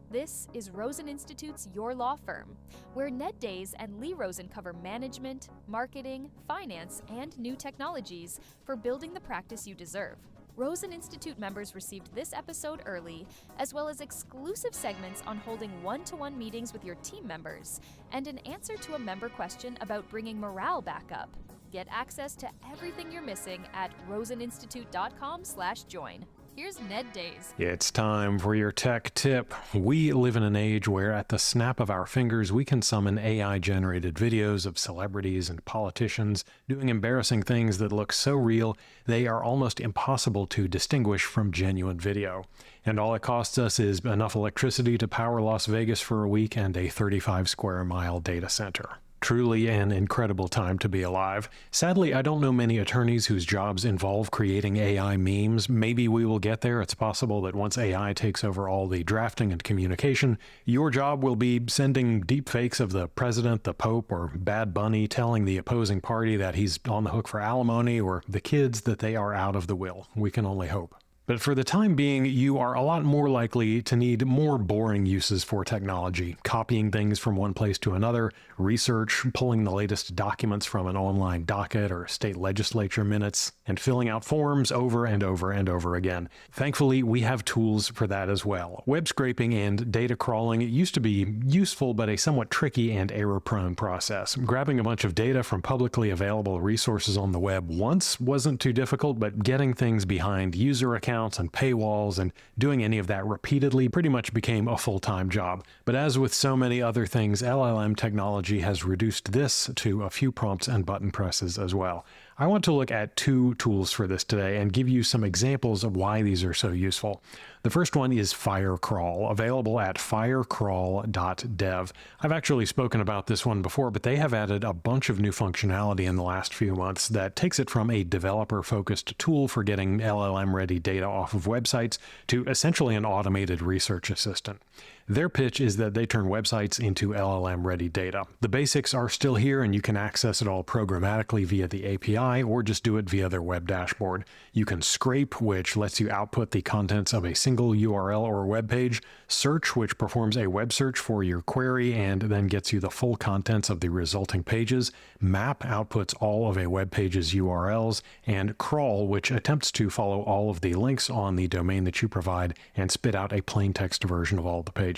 This is Rosen Institute's Your Law Firm, where Ned Days and Lee Rosen cover management, marketing, finance, and new technologies for building the practice you deserve. Rosen Institute members received this episode early, as well as exclusive segments on holding one-to-one meetings with your team members, and an answer to a member question about bringing morale back up. Get access to everything you're missing at roseninstitute.com/join. Here's Ned Days. It's time for your tech tip. We live in an age where at the snap of our fingers, we can summon AI-generated videos of celebrities and politicians doing embarrassing things that look so real, they are almost impossible to distinguish from genuine video. And all it costs us is enough electricity to power Las Vegas for a week and a 35-square-mile data center. Truly an incredible time to be alive. Sadly, I don't know many attorneys whose jobs involve creating AI memes. Maybe we will get there. It's possible that once AI takes over all the drafting and communication, your job will be sending deepfakes of the president, the Pope, or Bad Bunny telling the opposing party that he's on the hook for alimony, or the kids that they are out of the will. We can only hope. But for the time being, you are a lot more likely to need more boring uses for technology, copying things from one place to another, research, pulling the latest documents from an online docket or state legislature minutes, and filling out forms over and over and over again. Thankfully, we have tools for that as well. Web scraping and data crawling used to be useful, but a somewhat tricky and error-prone process. Grabbing a bunch of data from publicly available resources on the web once wasn't too difficult, but getting things behind user accounts and paywalls and doing any of that repeatedly pretty much became a full-time job. But as with so many other things, LLM technology has reduced this to a few prompts and button presses as well. I want to look at two tools for this today and give you some examples of why these are so useful. The first one is FireCrawl, available at firecrawl.dev. I've actually spoken about this one before, but they have added a bunch of new functionality in the last few months that takes it from a developer-focused tool for getting LLM-ready data off of websites to essentially an automated research assistant. Their pitch is that they turn websites into LLM-ready data. The basics are still here, and you can access it all programmatically via the API or just do it via their web dashboard. You can scrape, which lets you output the contents of a single URL or web page, search, which performs a web search for your query and then gets you the full contents of the resulting pages, map outputs all of a web page's URLs, and crawl, which attempts to follow all of the links on the domain that you provide and spit out a plain text version of all the pages.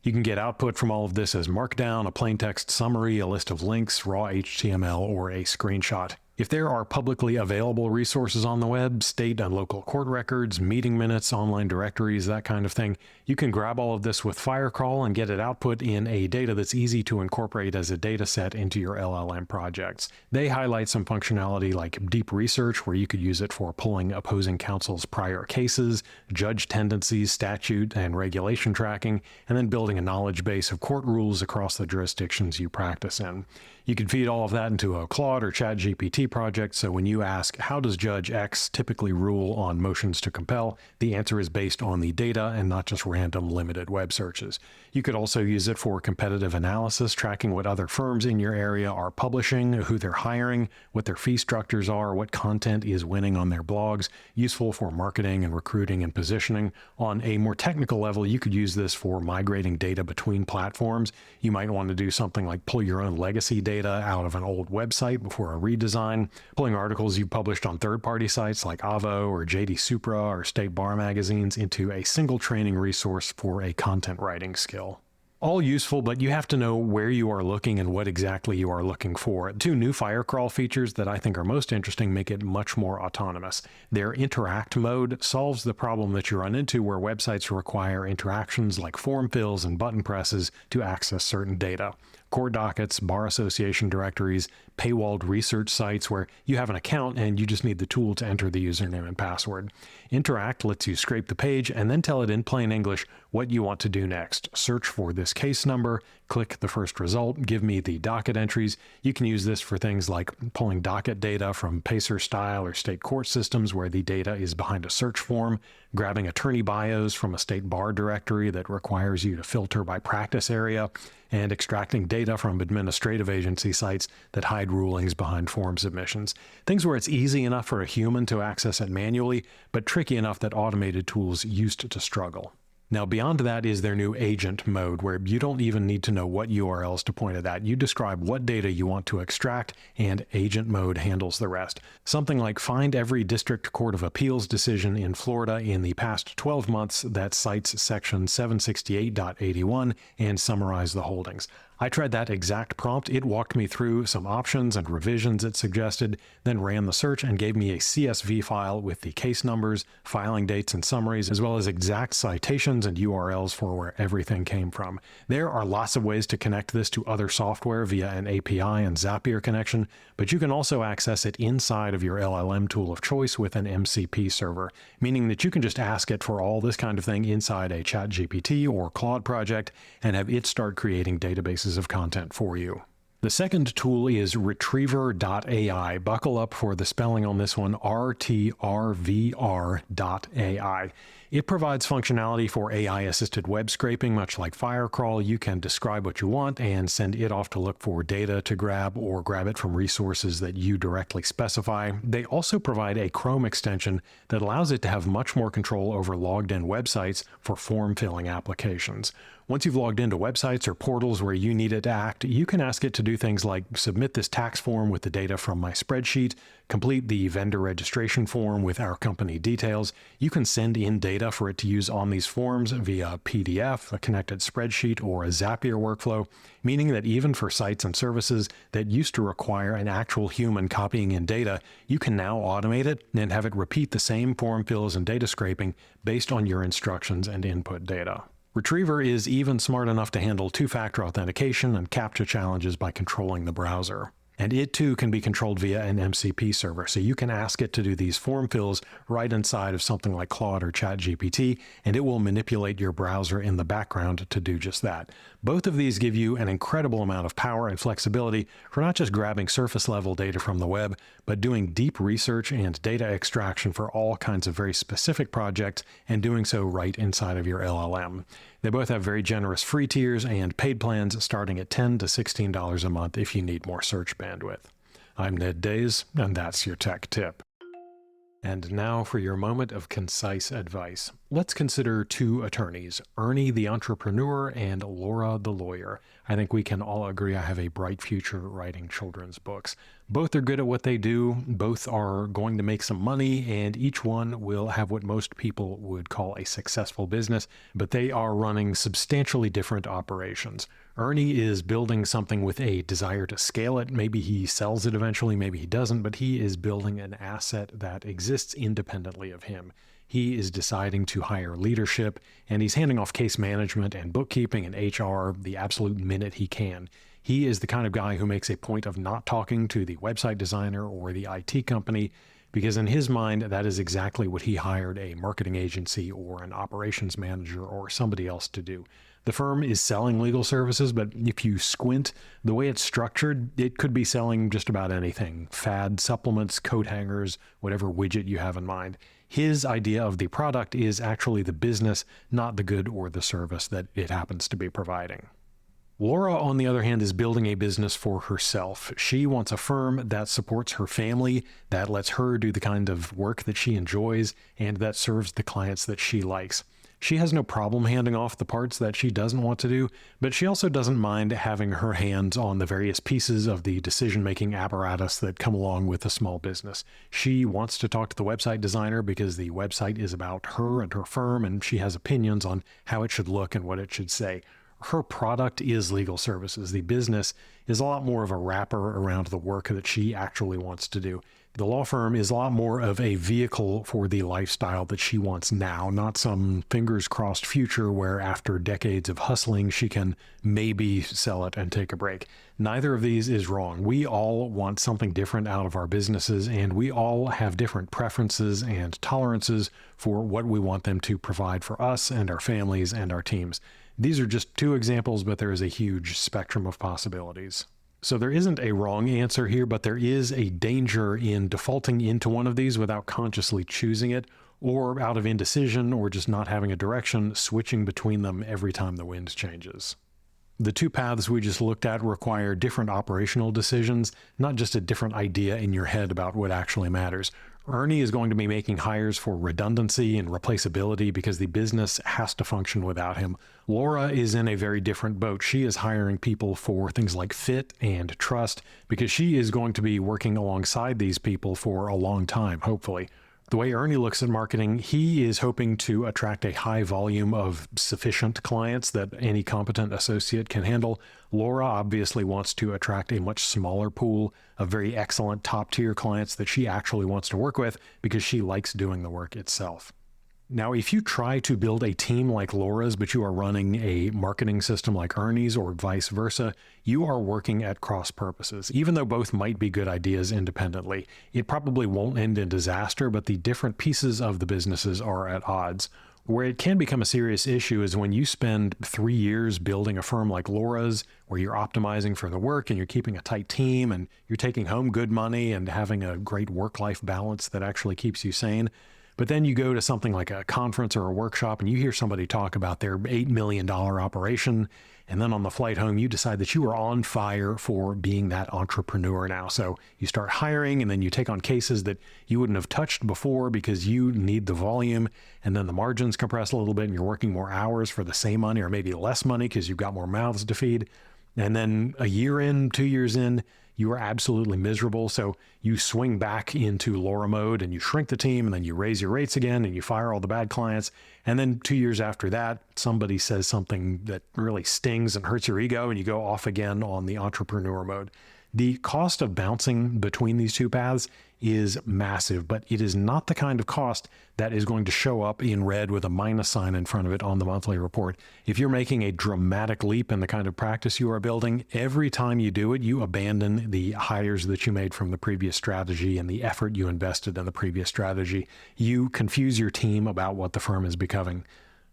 You can get output from all of this as Markdown, a plain text summary, a list of links, raw HTML, or a screenshot. If there are publicly available resources on the web, state and local court records, meeting minutes, online directories, that kind of thing, you can grab all of this with FireCrawl and get it output in a data that's easy to incorporate as a data set into your LLM projects. They highlight some functionality like deep research, where you could use it for pulling opposing counsel's prior cases, judge tendencies, statute and regulation tracking, and then building a knowledge base of court rules across the jurisdictions you practice in. You can feed all of that into a Claude or ChatGPT project, so when you ask, how does Judge X typically rule on motions to compel, the answer is based on the data and not just random limited web searches. You could also use it for competitive analysis, tracking what other firms in your area are publishing, who they're hiring, what their fee structures are, what content is winning on their blogs, useful for marketing and recruiting and positioning. On a more technical level, you could use this for migrating data between platforms. You might want to do something like pull your own legacy data out of an old website before a redesign, pulling articles you published on third-party sites like Avvo or JD Supra or State Bar magazines into a single training resource for a content writing skill. All useful, but you have to know where you are looking and what exactly you are looking for. Two new FireCrawl features that I think are most interesting make it much more autonomous. Their interact mode solves the problem that you run into where websites require interactions like form fills and button presses to access certain data. Court dockets, bar association directories, paywalled research sites where you have an account and you just need the tool to enter the username and password. Interact lets you scrape the page and then tell it in plain English what you want to do next. Search for this case number, click the first result, give me the docket entries. You can use this for things like pulling docket data from Pacer style or state court systems where the data is behind a search form, grabbing attorney bios from a state bar directory that requires you to filter by practice area, and extracting data from administrative agency sites that hide rulings behind form submissions. Things where it's easy enough for a human to access it manually, but tricky enough that automated tools used to struggle. Now, beyond that is their new agent mode, where you don't even need to know what URLs to point at that. You describe what data you want to extract, and agent mode handles the rest. Something like find every District Court of Appeals decision in Florida in the past 12 months that cites section 768.81 and summarize the holdings. I tried that exact prompt. It walked me through some options and revisions it suggested, then ran the search and gave me a CSV file with the case numbers, filing dates, and summaries, as well as exact citations and URLs for where everything came from. There are lots of ways to connect this to other software via an API and Zapier connection, but you can also access it inside of your LLM tool of choice with an MCP server, meaning that you can just ask it for all this kind of thing inside a ChatGPT or Claude project and have it start creating databases of content for you. The second tool is Retriever.ai. Buckle up for the spelling on this one, RTRVR.ai. It provides functionality for AI-assisted web scraping, much like Firecrawl. You can describe what you want and send it off to look for data to grab or grab it from resources that you directly specify. They also provide a Chrome extension that allows it to have much more control over logged-in websites for form-filling applications. Once you've logged into websites or portals where you need it to act, you can ask it to do things like submit this tax form with the data from my spreadsheet, complete the vendor registration form with our company details. You can send in data for it to use on these forms via PDF, a connected spreadsheet, or a Zapier workflow, meaning that even for sites and services that used to require an actual human copying in data, you can now automate it and have it repeat the same form fills and data scraping based on your instructions and input data. Retriever is even smart enough to handle two-factor authentication and CAPTCHA challenges by controlling the browser. And it too can be controlled via an MCP server, so you can ask it to do these form fills right inside of something like Claude or ChatGPT, and it will manipulate your browser in the background to do just that. Both of these give you an incredible amount of power and flexibility for not just grabbing surface-level data from the web, but doing deep research and data extraction for all kinds of very specific projects, and doing so right inside of your LLM. They both have very generous free tiers and paid plans starting at $10 to $16 a month if you need more search bandwidth. I'm Ned Days, and that's your tech tip. And now for your moment of concise advice. Let's consider two attorneys, Ernie the entrepreneur and Laura the lawyer. I think we can all agree I have a bright future writing children's books. Both are good at what they do, both are going to make some money, and each one will have what most people would call a successful business, but they are running substantially different operations. Ernie is building something with a desire to scale it. Maybe he sells it eventually, maybe he doesn't, but he is building an asset that exists independently of him. He is deciding to hire leadership, and he's handing off case management and bookkeeping and HR the absolute minute he can. He is the kind of guy who makes a point of not talking to the website designer or the IT company, because in his mind, that is exactly what he hired a marketing agency or an operations manager or somebody else to do. The firm is selling legal services, but if you squint, the way it's structured, it could be selling just about anything. Fad, supplements, coat hangers, whatever widget you have in mind. His idea of the product is actually the business, not the good or the service that it happens to be providing. Laura, on the other hand, is building a business for herself. She wants a firm that supports her family, that lets her do the kind of work that she enjoys, and that serves the clients that she likes. She has no problem handing off the parts that she doesn't want to do, but she also doesn't mind having her hands on the various pieces of the decision-making apparatus that come along with a small business. She wants to talk to the website designer because the website is about her and her firm, and she has opinions on how it should look and what it should say. Her product is legal services. The business is a lot more of a wrapper around the work that she actually wants to do. The law firm is a lot more of a vehicle for the lifestyle that she wants now, not some fingers crossed future where after decades of hustling, she can maybe sell it and take a break. Neither of these is wrong. We all want something different out of our businesses, and we all have different preferences and tolerances for what we want them to provide for us and our families and our teams. These are just two examples, but there is a huge spectrum of possibilities. So there isn't a wrong answer here, but there is a danger in defaulting into one of these without consciously choosing it, or out of indecision or just not having a direction, switching between them every time the wind changes. The two paths we just looked at require different operational decisions, not just a different idea in your head about what actually matters. Ernie is going to be making hires for redundancy and replaceability because the business has to function without him. Laura is in a very different boat. She is hiring people for things like fit and trust because she is going to be working alongside these people for a long time, hopefully. The way Ernie looks at marketing, he is hoping to attract a high volume of sufficient clients that any competent associate can handle. Laura obviously wants to attract a much smaller pool of very excellent top-tier clients that she actually wants to work with because she likes doing the work itself. Now, if you try to build a team like Laura's, but you are running a marketing system like Ernie's or vice versa, you are working at cross purposes. Even though both might be good ideas independently, it probably won't end in disaster, but the different pieces of the businesses are at odds. Where it can become a serious issue is when you spend 3 years building a firm like Laura's, where you're optimizing for the work and you're keeping a tight team and you're taking home good money and having a great work-life balance that actually keeps you sane. But then you go to something like a conference or a workshop and you hear somebody talk about their $8 million operation. And then on the flight home, you decide that you are on fire for being that entrepreneur now. So you start hiring and then you take on cases that you wouldn't have touched before because you need the volume. And then the margins compress a little bit and you're working more hours for the same money or maybe less money because you've got more mouths to feed. And then a year in, 2 years in, you are absolutely miserable. So you swing back into Laura mode and you shrink the team and then you raise your rates again and you fire all the bad clients. And then 2 years after that, somebody says something that really stings and hurts your ego and you go off again on the entrepreneur mode. The cost of bouncing between these two paths is massive, but it is not the kind of cost that is going to show up in red with a minus sign in front of it on the monthly report. If you're making a dramatic leap in the kind of practice you are building, every time you do it, you abandon the hires that you made from the previous strategy and the effort you invested in the previous strategy. You confuse your team about what the firm is becoming.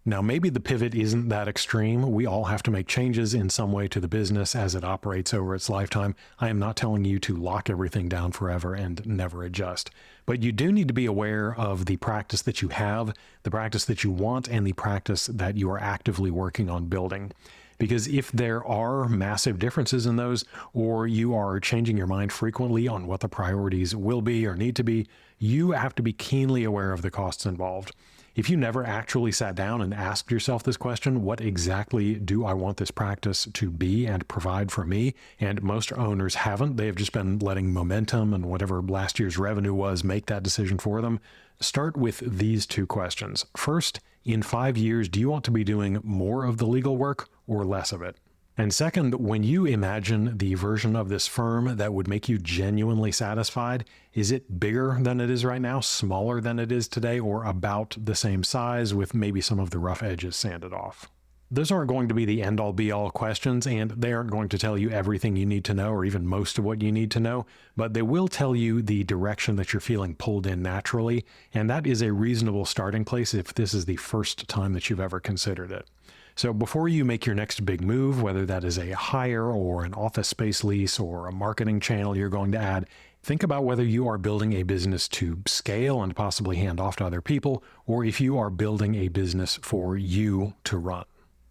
Now, maybe the pivot isn't that extreme. We all have to make changes in some way to the business as it operates over its lifetime. I am not telling you to lock everything down forever and never adjust. But you do need to be aware of the practice that you have, the practice that you want, and the practice that you are actively working on building. Because if there are massive differences in those, or you are changing your mind frequently on what the priorities will be or need to be, you have to be keenly aware of the costs involved. If you never actually sat down and asked yourself this question, what exactly do I want this practice to be and provide for me? And most owners haven't. They have just been letting momentum and whatever last year's revenue was make that decision for them. Start with these two questions. First, in 5 years, do you want to be doing more of the legal work or less of it? And second, when you imagine the version of this firm that would make you genuinely satisfied, is it bigger than it is right now, smaller than it is today, or about the same size with maybe some of the rough edges sanded off? Those aren't going to be the end-all be-all questions, and they aren't going to tell you everything you need to know or even most of what you need to know, but they will tell you the direction that you're feeling pulled in naturally, and that is a reasonable starting place if this is the first time that you've ever considered it. So before you make your next big move, whether that is a hire or an office space lease or a marketing channel you're going to add, think about whether you are building a business to scale and possibly hand off to other people, or if you are building a business for you to run.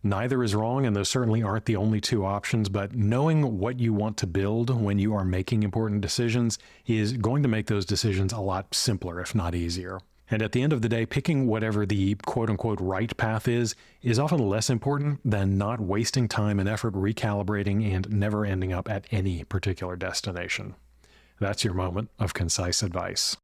Neither is wrong, and those certainly aren't the only two options, but knowing what you want to build when you are making important decisions is going to make those decisions a lot simpler, if not easier. And at the end of the day, picking whatever the quote-unquote right path is often less important than not wasting time and effort recalibrating and never ending up at any particular destination. That's your moment of concise advice.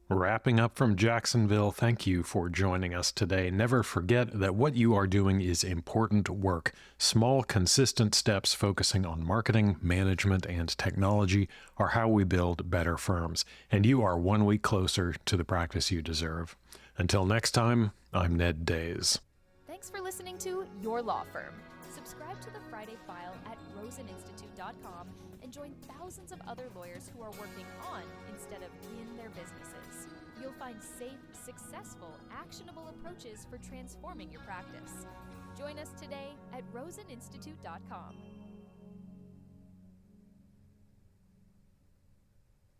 Wrapping up from Jacksonville, thank you for joining us today. Never forget that what you are doing is important work. Small, consistent steps focusing on marketing, management, and technology are how we build better firms. And you are 1 week closer to the practice you deserve. Until next time, I'm Ned Days. Thanks for listening to Your Law Firm. Subscribe to the Friday File at roseninstitute.com and join thousands of other lawyers who are working on instead of in their businesses. You'll find safe, successful, actionable approaches for transforming your practice. Join us today at roseninstitute.com.